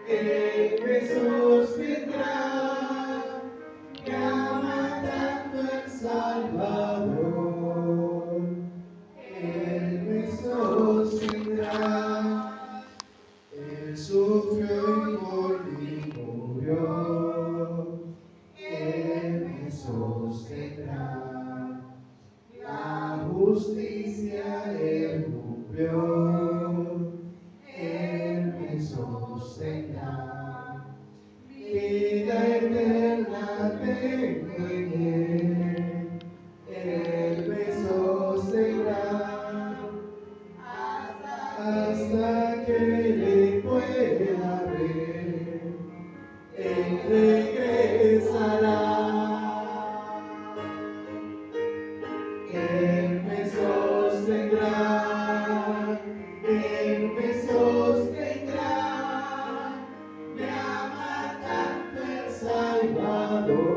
Él me sostendrá, me ama tanto el Salvador. Él me sostendrá, Él sufrió y por mí murió. Él me sostendrá, la justicia Él cumplió. Él me sostendrá, vida eterna tengo en Él. Él me sostendrá, hasta que le pueda ver. Él regresará. Él me sostendrá, Él me sostendrá, me ama tanto el Salvador.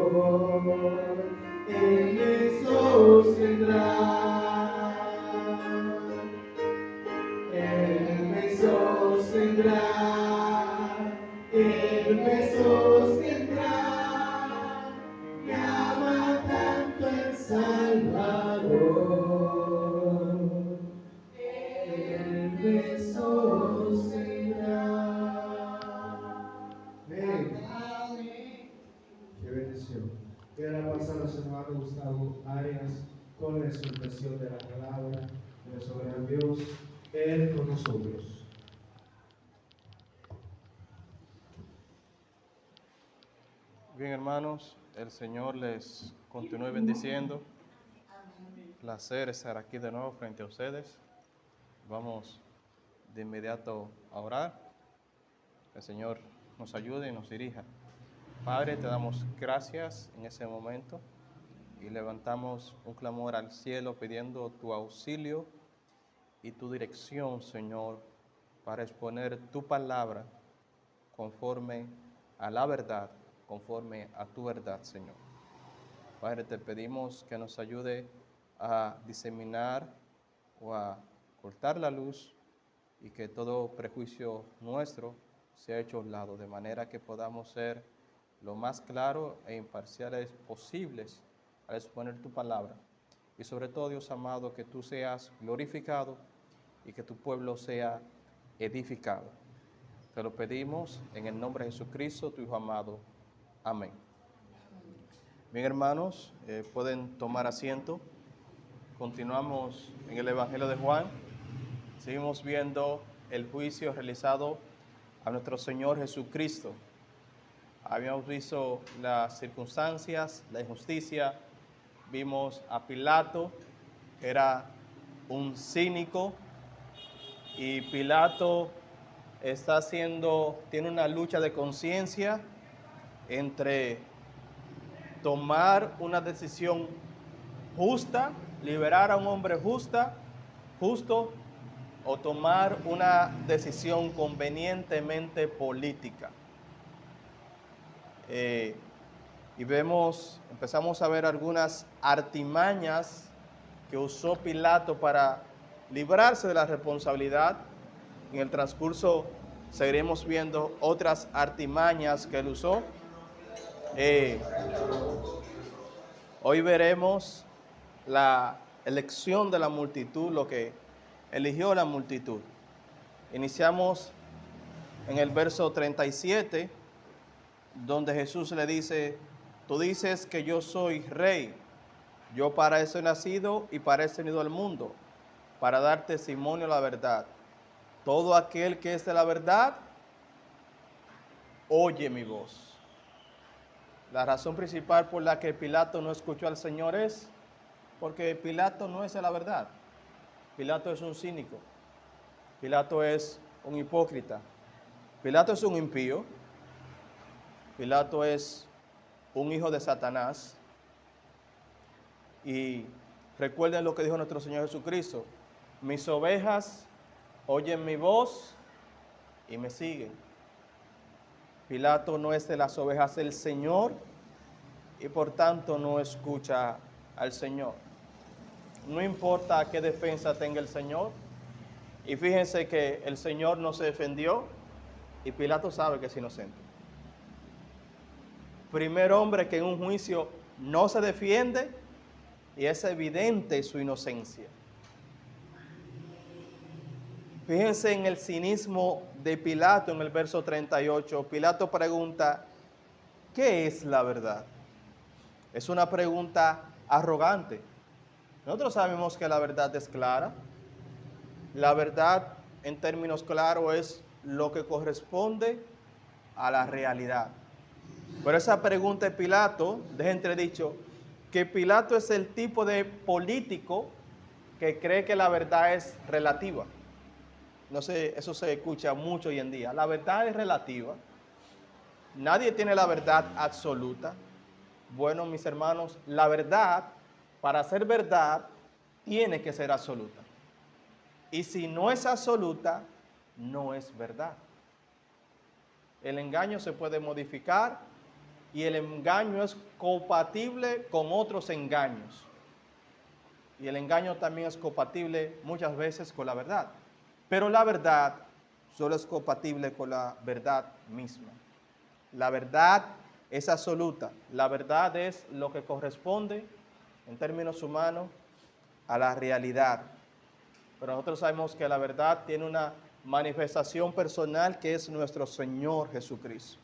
Él me sostendrá, Él me sostendrá, Él me sostendrá, me ama tanto el Salvador. Él me sostendrá. Amén. Qué bendición. Voy a pasar a los hermanos Gustavo Arias con la exhortación de la palabra de nuestro gran Dios. Él con nosotros. Bien, hermanos, el Señor les continúe bendiciendo. Placer estar aquí de nuevo frente a ustedes. Vamos de inmediato a orar. Que el Señor nos ayude y nos dirija. Padre, te damos gracias en ese momento y levantamos un clamor al cielo pidiendo tu auxilio y tu dirección, Señor, para exponer tu palabra conforme a la verdad, conforme a tu verdad, Señor. Padre, te pedimos que nos ayude a diseminar o a cortar la luz y que todo prejuicio nuestro sea hecho a un lado, de manera que podamos ser lo más claro e imparciales posibles al exponer tu palabra. Y sobre todo, Dios amado, que tú seas glorificado y que tu pueblo sea edificado. Te lo pedimos en el nombre de Jesucristo, tu Hijo amado. Amén. Bien, hermanos, pueden tomar asiento. Continuamos en el Evangelio de Juan. Seguimos viendo el juicio realizado a nuestro Señor Jesucristo. Habíamos visto las circunstancias, la injusticia. Vimos a Pilato, que era un cínico, y Pilato tiene una lucha de conciencia entre tomar una decisión justa, liberar a un hombre justo, o tomar una decisión convenientemente política. Y empezamos a ver algunas artimañas que usó Pilato para librarse de la responsabilidad. En el transcurso seguiremos viendo otras artimañas que él usó. Hoy veremos la elección de la multitud, lo que eligió la multitud. Iniciamos en el verso 37, donde Jesús le dice: tú dices que yo soy rey, yo para eso he nacido y para eso he venido al mundo, para dar testimonio de la verdad. Todo aquel que es de la verdad, oye mi voz. La razón principal por la que Pilato no escuchó al Señor es porque Pilato no es de la verdad. Pilato es un cínico. Pilato es un hipócrita. Pilato es un impío. Pilato es un hijo de Satanás. Y recuerden lo que dijo nuestro Señor Jesucristo: mis ovejas oyen mi voz y me siguen. Pilato no es de las ovejas del Señor y por tanto no escucha al Señor. No importa qué defensa tenga el Señor, Y fíjense que el Señor no se defendió y Pilato sabe que es inocente. Primer hombre que en un juicio no se defiende y es evidente su inocencia. Fíjense en el cinismo de Pilato en el verso 38. Pilato pregunta, ¿qué es la verdad? Es una pregunta arrogante. Nosotros sabemos que la verdad es clara. La verdad, en términos claros, es lo que corresponde a la realidad. Pero esa pregunta de Pilato deja entredicho que Pilato es el tipo de político que cree que la verdad es relativa. No sé, eso se escucha mucho hoy en día. La verdad es relativa. Nadie tiene la verdad absoluta. Bueno, mis hermanos, la verdad, para ser verdad, tiene que ser absoluta. Y si no es absoluta, no es verdad. El engaño se puede modificar y el engaño es compatible con otros engaños. Y el engaño también es compatible muchas veces con la verdad. Pero la verdad solo es compatible con la verdad misma. La verdad es absoluta. La verdad es lo que corresponde, en términos humanos, a la realidad. Pero nosotros sabemos que la verdad tiene una manifestación personal que es nuestro Señor Jesucristo.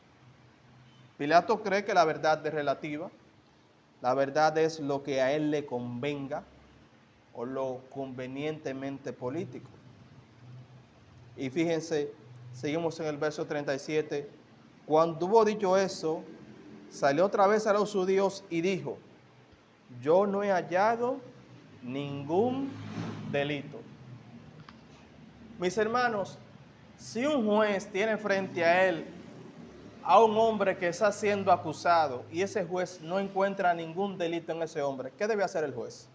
Pilato cree que la verdad es relativa. La verdad es lo que a él le convenga o lo convenientemente político. Y fíjense, seguimos en el verso 37. Cuando hubo dicho eso, salió otra vez a los judíos y dijo, yo no he hallado ningún delito. Mis hermanos, si un juez tiene frente a él a un hombre que está siendo acusado y ese juez no encuentra ningún delito en ese hombre, ¿qué debe hacer el juez?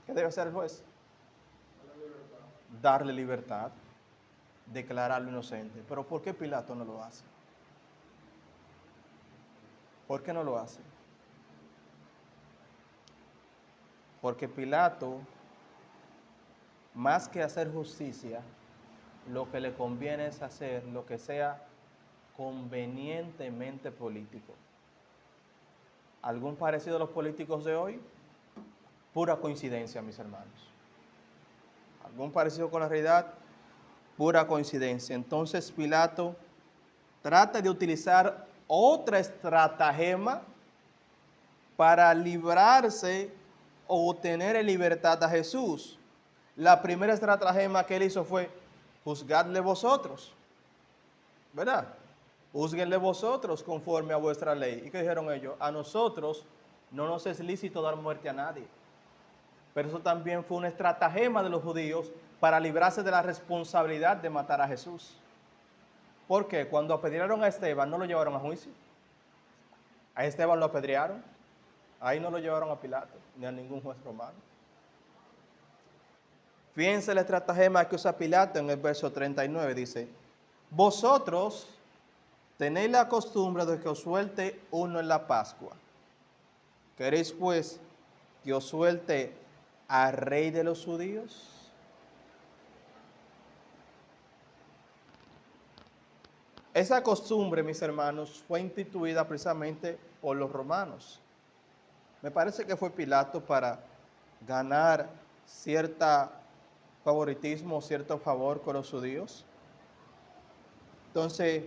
¿Qué debe hacer el juez? Darle libertad, declararlo inocente. Pero ¿por qué Pilato no lo hace? ¿Por qué no lo hace? Porque Pilato, más que hacer justicia, lo que le conviene es hacer lo que sea convenientemente político. ¿Algún parecido a los políticos de hoy? Pura coincidencia, mis hermanos. ¿Algún parecido con la realidad? Pura coincidencia. Entonces Pilato trata de utilizar otra estratagema para librarse o obtener en libertad a Jesús. La primera estratagema que él hizo fue, juzgadle vosotros, ¿verdad? Júzguenle vosotros conforme a vuestra ley. ¿Y qué dijeron ellos? A nosotros no nos es lícito dar muerte a nadie. Pero eso también fue una estratagema de los judíos para librarse de la responsabilidad de matar a Jesús. Porque cuando apedrearon a Esteban, no lo llevaron a juicio. A Esteban lo apedrearon. Ahí no lo llevaron a Pilato, ni a ningún juez romano. Fíjense la estratagema que usa Pilato en el verso 39. Dice, vosotros tenéis la costumbre de que os suelte uno en la Pascua. ¿Queréis pues que os suelte al rey de los judíos? Esa costumbre, mis hermanos, fue instituida precisamente por los romanos. Me parece que fue Pilato para ganar cierto favoritismo, cierto favor con los judíos. Entonces,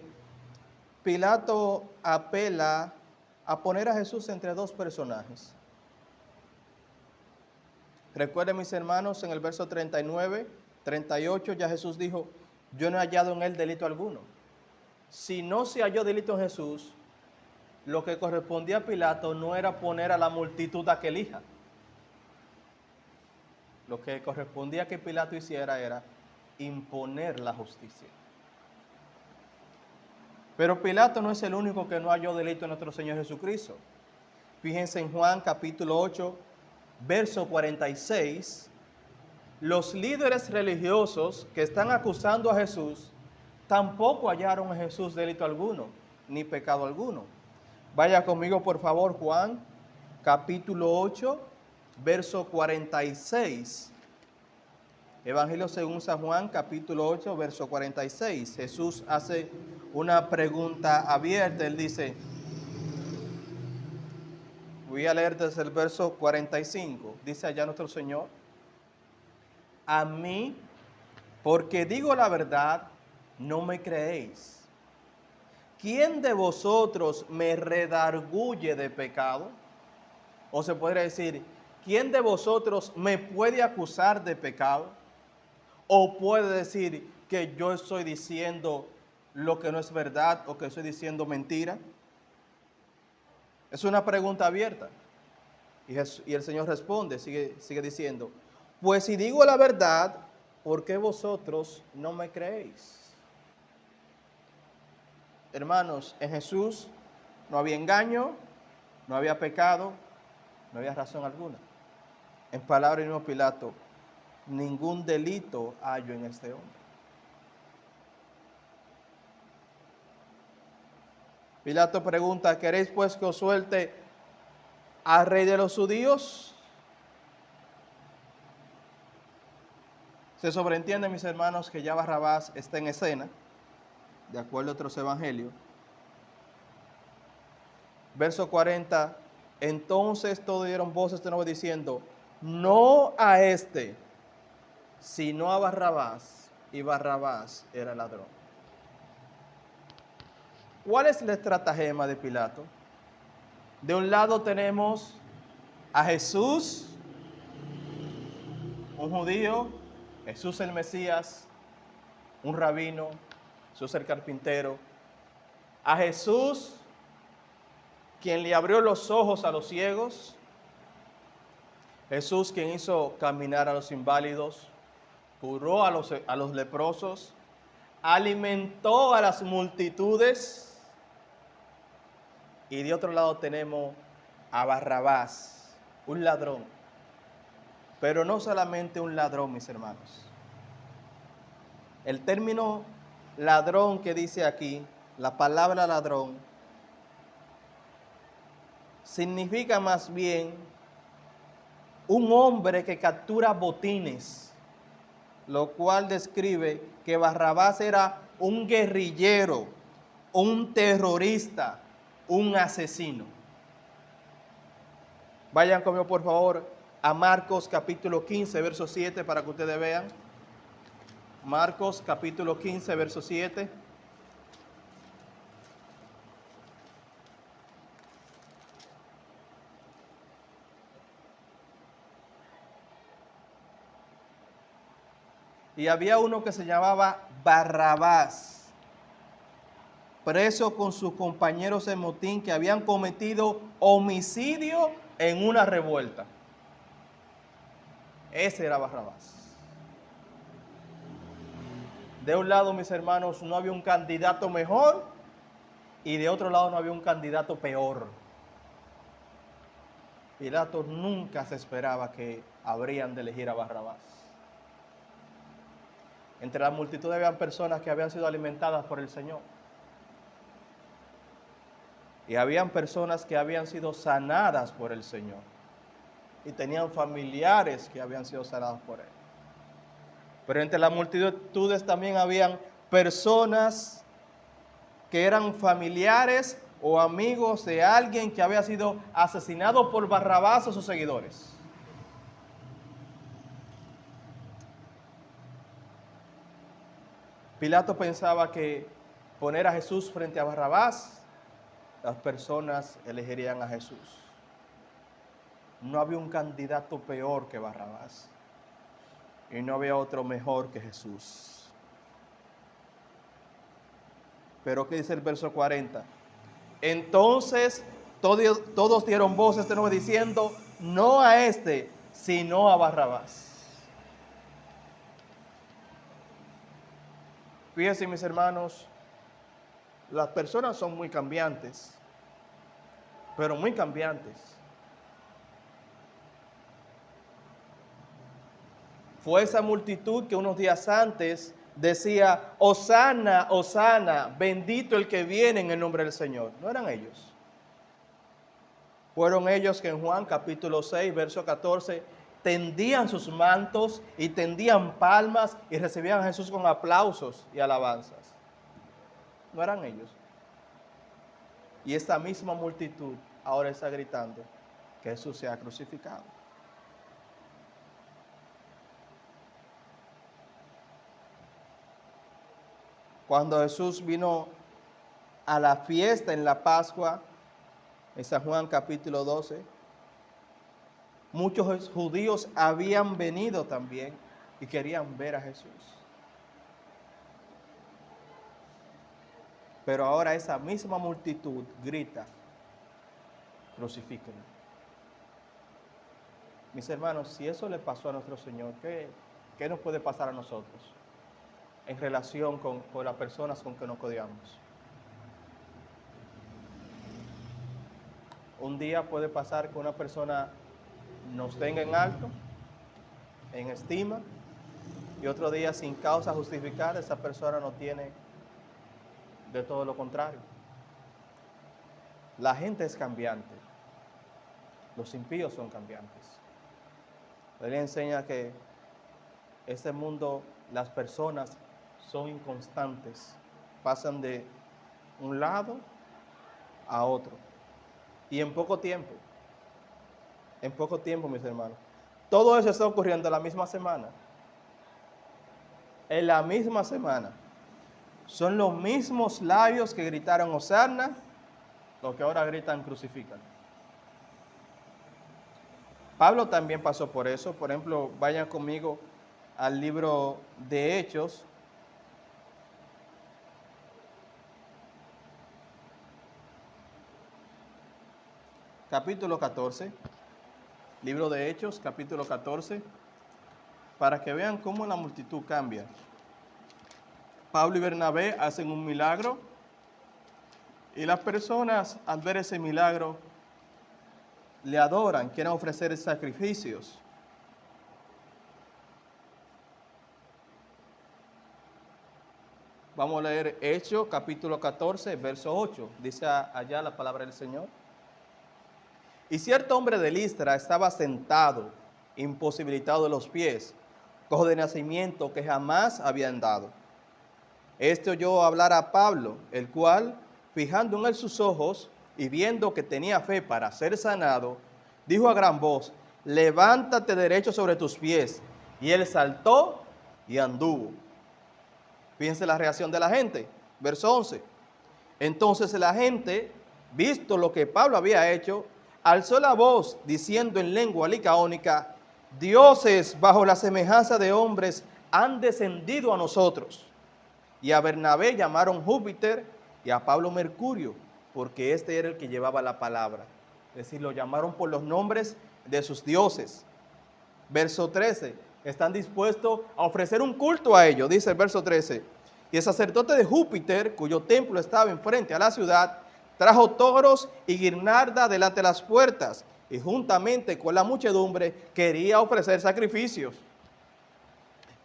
Pilato apela a poner a Jesús entre dos personajes. Recuerden, mis hermanos, en el verso 39, 38, ya Jesús dijo, yo no he hallado en él delito alguno. Si no se halló delito en Jesús, lo que correspondía a Pilato no era poner a la multitud a que elija. Lo que correspondía que Pilato hiciera era imponer la justicia. Pero Pilato no es el único que no halló delito en nuestro Señor Jesucristo. Fíjense en Juan capítulo 8, verso 46. Los líderes religiosos que están acusando a Jesús tampoco hallaron en Jesús delito alguno, ni pecado alguno. Vaya conmigo, por favor, Juan capítulo 8, verso 46. Evangelio según San Juan, capítulo 8, verso 46. Jesús hace una pregunta abierta. Él dice, voy a leer desde el verso 45. Dice allá nuestro Señor, a mí, porque digo la verdad, no me creéis. ¿Quién de vosotros me redarguye de pecado? O se podría decir, ¿quién de vosotros me puede acusar de pecado? ¿O puede decir que yo estoy diciendo lo que no es verdad o que estoy diciendo mentira? Es una pregunta abierta. Y el Señor responde, sigue diciendo, pues si digo la verdad, ¿por qué vosotros no me creéis? Hermanos, en Jesús no había engaño, no había pecado, no había razón alguna. En palabras de mismo Pilato, ningún delito hallo en este hombre. Pilato pregunta, ¿queréis pues que os suelte al rey de los judíos? Se sobreentiende, mis hermanos, que ya Barrabás está en escena, de acuerdo a otros evangelios. Verso 40, entonces todos dieron voces de nuevo diciendo, no a este, sino a Barrabás, y Barrabás era ladrón. ¿Cuál es el estratagema de Pilato? De un lado tenemos a Jesús, un judío, Jesús el Mesías, un rabino, Jesús el carpintero, a Jesús, quien le abrió los ojos a los ciegos, Jesús quien hizo caminar a los inválidos, curó a los leprosos, alimentó a las multitudes. Y de otro lado tenemos a Barrabás, un ladrón. Pero no solamente un ladrón, mis hermanos. El término ladrón que dice aquí, la palabra ladrón, significa más bien un hombre que captura botines, lo cual describe que Barrabás era un guerrillero, un terrorista, un asesino. Vayan conmigo, por favor, a Marcos capítulo 15, verso 7, para que ustedes vean. Marcos capítulo 15, verso 7. Y había uno que se llamaba Barrabás, preso con sus compañeros de motín que habían cometido homicidio en una revuelta. Ese era Barrabás. De un lado, mis hermanos, no había un candidato mejor y de otro lado no había un candidato peor. Pilato nunca se esperaba que habrían de elegir a Barrabás. Entre la multitud había personas que habían sido alimentadas por el Señor. Y habían personas que habían sido sanadas por el Señor. Y tenían familiares que habían sido sanados por Él. Pero entre las multitudes también habían personas que eran familiares o amigos de alguien que había sido asesinado por Barrabás o sus seguidores. Pilato pensaba que poner a Jesús frente a Barrabás, las personas elegirían a Jesús. No había un candidato peor que Barrabás y no había otro mejor que Jesús. Pero ¿qué dice el verso 40? Entonces todos dieron voces de nuevo diciendo, no a este, sino a Barrabás. Fíjense, mis hermanos, las personas son muy cambiantes, pero muy cambiantes. Fue esa multitud que unos días antes decía, Hosana, Hosana, bendito el que viene en el nombre del Señor. No eran ellos. Fueron ellos que en Juan capítulo 6, verso 14, tendían sus mantos y tendían palmas y recibían a Jesús con aplausos y alabanzas. No eran ellos. Y esta misma multitud ahora está gritando que Jesús sea crucificado. Cuando Jesús vino a la fiesta en la Pascua, en San Juan capítulo 12, muchos judíos habían venido también y querían ver a Jesús. Pero ahora esa misma multitud grita, crucifíquenlo. Mis hermanos, si eso le pasó a nuestro Señor, ¿qué nos puede pasar a nosotros en relación con las personas con que nos codiamos? Un día puede pasar que una persona nos tenga en alto, en estima, y otro día sin causa justificada esa persona no tiene de todo lo contrario. La gente es cambiante, los impíos son cambiantes. La Biblia enseña que este mundo, las personas son inconstantes, pasan de un lado a otro. Y en poco tiempo, mis hermanos, todo eso está ocurriendo en la misma semana. En la misma semana. Son los mismos labios que gritaron Hosanna, los que ahora gritan crucifícalo. Pablo también pasó por eso. Por ejemplo, vayan conmigo al libro de Hechos. Capítulo 14. Libro de Hechos, capítulo 14. Para que vean cómo la multitud cambia. Pablo y Bernabé hacen un milagro. Y las personas, al ver ese milagro, le adoran, quieren ofrecer sacrificios. Vamos a leer Hechos, capítulo 14, verso 8. Dice allá la palabra del Señor. Y cierto hombre de Listra estaba sentado, imposibilitado de los pies, cojo de nacimiento, que jamás había andado. Este oyó hablar a Pablo, el cual, fijando en él sus ojos y viendo que tenía fe para ser sanado, dijo a gran voz: levántate derecho sobre tus pies. Y él saltó y anduvo. Fíjense la reacción de la gente. Verso 11. Entonces la gente, visto lo que Pablo había hecho, alzó la voz diciendo en lengua licaónica: dioses bajo la semejanza de hombres han descendido a nosotros. Y a Bernabé llamaron Júpiter y a Pablo Mercurio, porque este era el que llevaba la palabra. Es decir, lo llamaron por los nombres de sus dioses. Verso 13, están dispuestos a ofrecer un culto a ellos, dice el verso 13. Y el sacerdote de Júpiter, cuyo templo estaba enfrente a la ciudad, trajo toros y guirnalda delante de las puertas, y juntamente con la muchedumbre quería ofrecer sacrificios.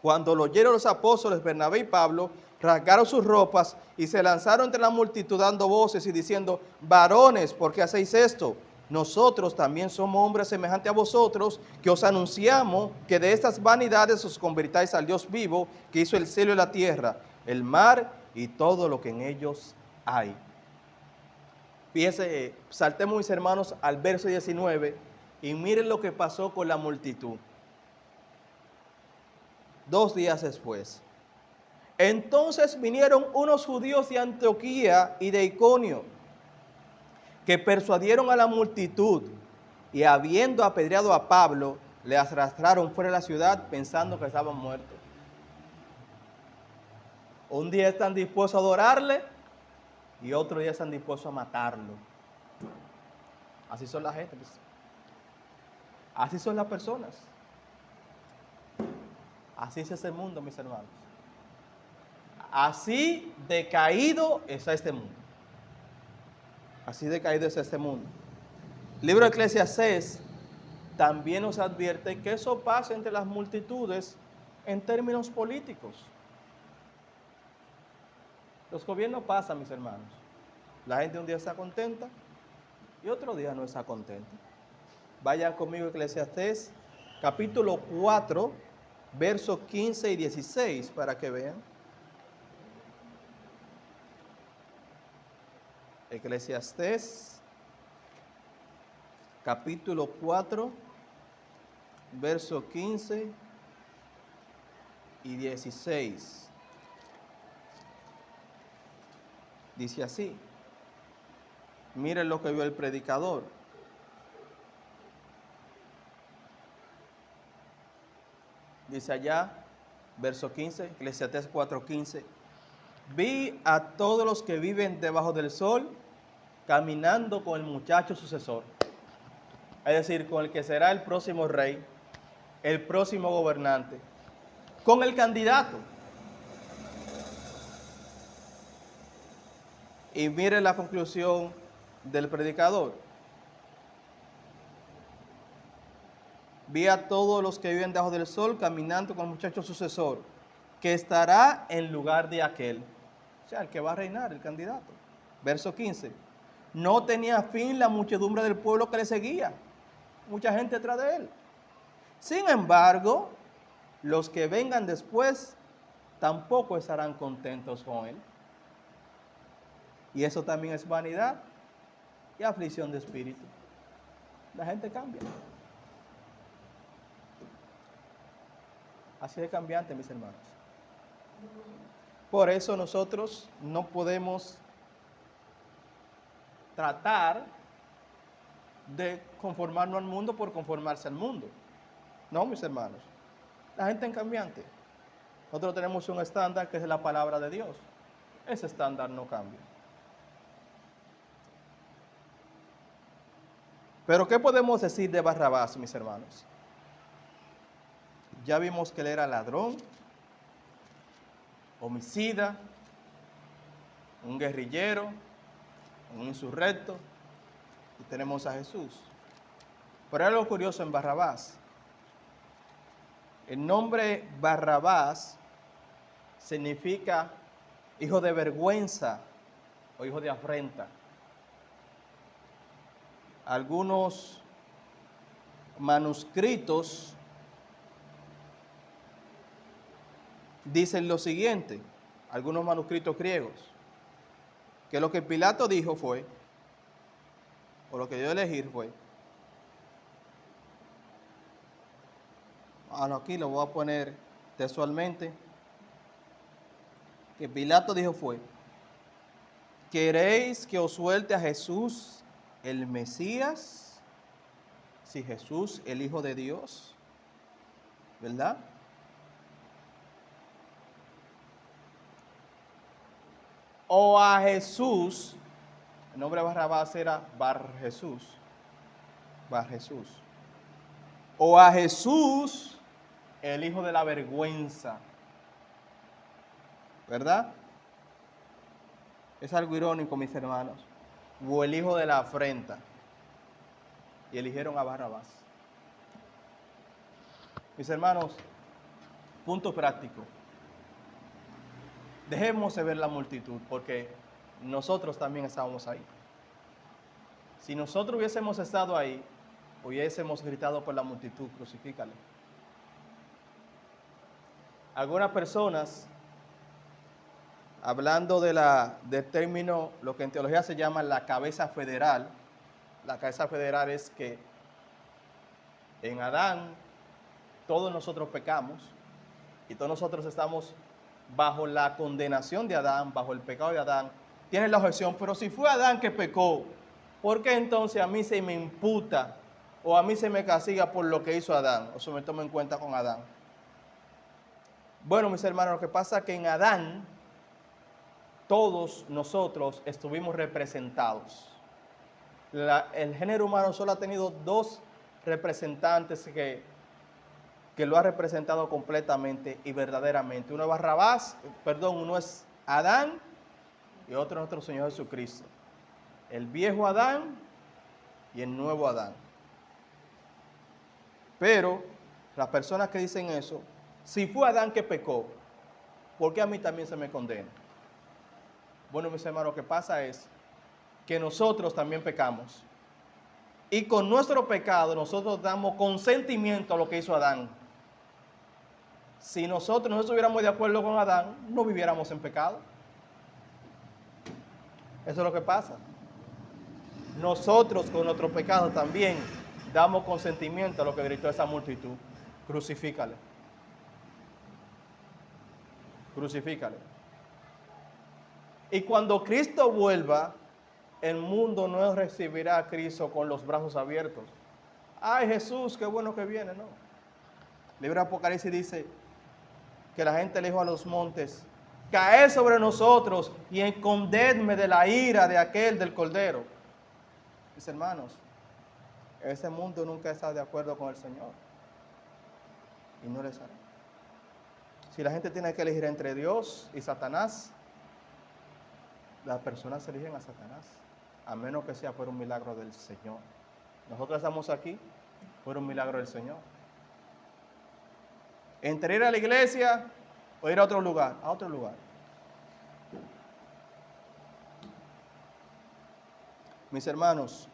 Cuando lo oyeron los apóstoles Bernabé y Pablo, rasgaron sus ropas y se lanzaron entre la multitud dando voces y diciendo: varones, ¿por qué hacéis esto? Nosotros también somos hombres semejantes a vosotros, que os anunciamos que de estas vanidades os convirtáis al Dios vivo, que hizo el cielo y la tierra, el mar y todo lo que en ellos hay. Fíjense, saltemos, mis hermanos, al verso 19 y miren lo que pasó con la multitud. 2 días después. Entonces vinieron unos judíos de Antioquía y de Iconio, que persuadieron a la multitud, y habiendo apedreado a Pablo, le arrastraron fuera de la ciudad pensando que estaban muertos. Un día están dispuestos a adorarle y otro día están dispuestos a matarlo. Así son la gente. Así son las personas. Así es este mundo, mis hermanos. Así decaído está este mundo. Así decaído es este mundo. El libro de Eclesiastés también nos advierte que eso pasa entre las multitudes en términos políticos. Los gobiernos pasan, mis hermanos. La gente un día está contenta y otro día no está contenta. Vayan conmigo a Eclesiastés, capítulo 4, versos 15 y 16, para que vean. Eclesiastés, capítulo 4, versos 15 y 16. Dice así. Miren lo que vio el predicador. Dice allá, verso 15, Eclesiastés 4:15. Vi a todos los que viven debajo del sol caminando con el muchacho sucesor. Es decir, con el que será el próximo rey, el próximo gobernante, con el candidato. Y mire la conclusión del predicador. Vi a todos los que viven debajo del sol caminando con el muchacho sucesor, que estará en lugar de aquel. O sea, el que va a reinar, el candidato. Verso 15. No tenía fin la muchedumbre del pueblo que le seguía. Mucha gente detrás de él. Sin embargo, los que vengan después tampoco estarán contentos con él. Y eso también es vanidad y aflicción de espíritu. La gente cambia. Así de cambiante, mis hermanos. Por eso nosotros no podemos tratar de conformarnos al mundo por conformarse al mundo. No, mis hermanos. La gente es cambiante. Nosotros tenemos un estándar que es la palabra de Dios. Ese estándar no cambia. Pero ¿qué podemos decir de Barrabás, mis hermanos? Ya vimos que él era ladrón, homicida, un guerrillero, un insurrecto, y tenemos a Jesús. Pero hay algo curioso en Barrabás. El nombre Barrabás significa hijo de vergüenza o hijo de afrenta. Algunos manuscritos dicen lo siguiente, algunos manuscritos griegos, que lo que Pilato dijo fue, o lo que dio a elegir fue, aquí lo voy a poner textualmente, que Pilato dijo fue, ¿queréis que os suelte a Jesús el Mesías? Si Jesús, el Hijo de Dios, ¿verdad? O a Jesús, el nombre de Barrabás era Bar Jesús. O a Jesús, el hijo de la vergüenza. ¿Verdad? Es algo irónico, mis hermanos. O el hijo de la afrenta. Y eligieron a Barrabás. Mis hermanos, punto práctico. Dejemos de ver la multitud, porque nosotros también estábamos ahí. Si nosotros hubiésemos estado ahí, hubiésemos gritado por la multitud, crucifícale. Algunas personas, hablando del término, lo que en teología se llama la cabeza federal es que en Adán todos nosotros pecamos y todos nosotros estamos bajo la condenación de Adán, bajo el pecado de Adán. Tienen la objeción, pero si fue Adán que pecó, ¿por qué entonces a mí se me imputa o a mí se me castiga por lo que hizo Adán o se me toma en cuenta con Adán? Bueno, mis hermanos, lo que pasa es que en Adán todos nosotros estuvimos representados. El género humano solo ha tenido dos representantes que lo ha representado completamente y verdaderamente. Uno es Adán y otro es nuestro Señor Jesucristo. El viejo Adán y el nuevo Adán. Pero las personas que dicen eso, si fue Adán que pecó, ¿por qué a mí también se me condena? Bueno, mis hermanos, lo que pasa es que nosotros también pecamos Y con nuestro pecado nosotros damos consentimiento a lo que hizo Adán. Si nosotros no estuviéramos de acuerdo con Adán, no viviéramos en pecado. Eso es lo que pasa. Nosotros con nuestro pecado también damos consentimiento a lo que gritó esa multitud. Crucifícale. Crucifícale. Y cuando Cristo vuelva, el mundo no recibirá a Cristo con los brazos abiertos. Ay, Jesús, qué bueno que viene, ¿no? El libro de Apocalipsis dice que la gente le dijo a los montes: caed sobre nosotros y escondedme de la ira de aquel del Cordero. Mis hermanos, ese mundo nunca está de acuerdo con el Señor. Y no les hará. Si la gente tiene que elegir entre Dios y Satanás, las personas eligen a Satanás, a menos que sea por un milagro del Señor. Nosotros estamos aquí por un milagro del Señor. Entre ir a la iglesia o ir a otro lugar, Mis hermanos,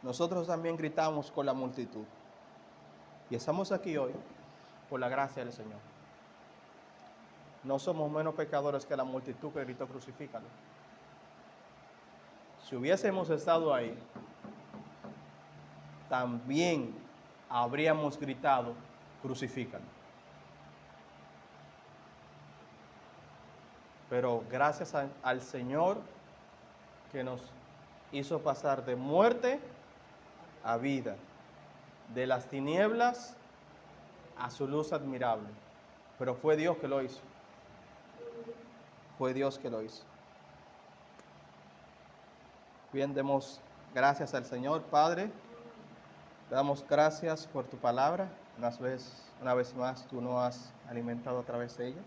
nosotros también gritamos con la multitud. Y estamos aquí hoy por la gracia del Señor. No somos menos pecadores que la multitud que gritó crucifícalo. Si hubiésemos estado ahí, también habríamos gritado crucifícalo. Pero gracias al Señor que nos hizo pasar de muerte a vida, de las tinieblas a su luz admirable. Pero fue Dios que lo hizo. Fue Dios que lo hizo. Bien, demos gracias al Señor, Padre. Te damos gracias por tu palabra. Una vez más, tú nos has alimentado a través de ella.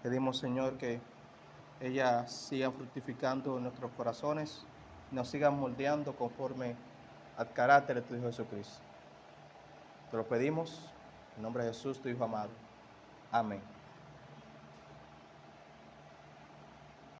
Pedimos, Señor, que ella siga fructificando en nuestros corazones, nos siga moldeando conforme al carácter de tu Hijo Jesucristo. Te lo pedimos en nombre de Jesús, tu Hijo amado. Amén.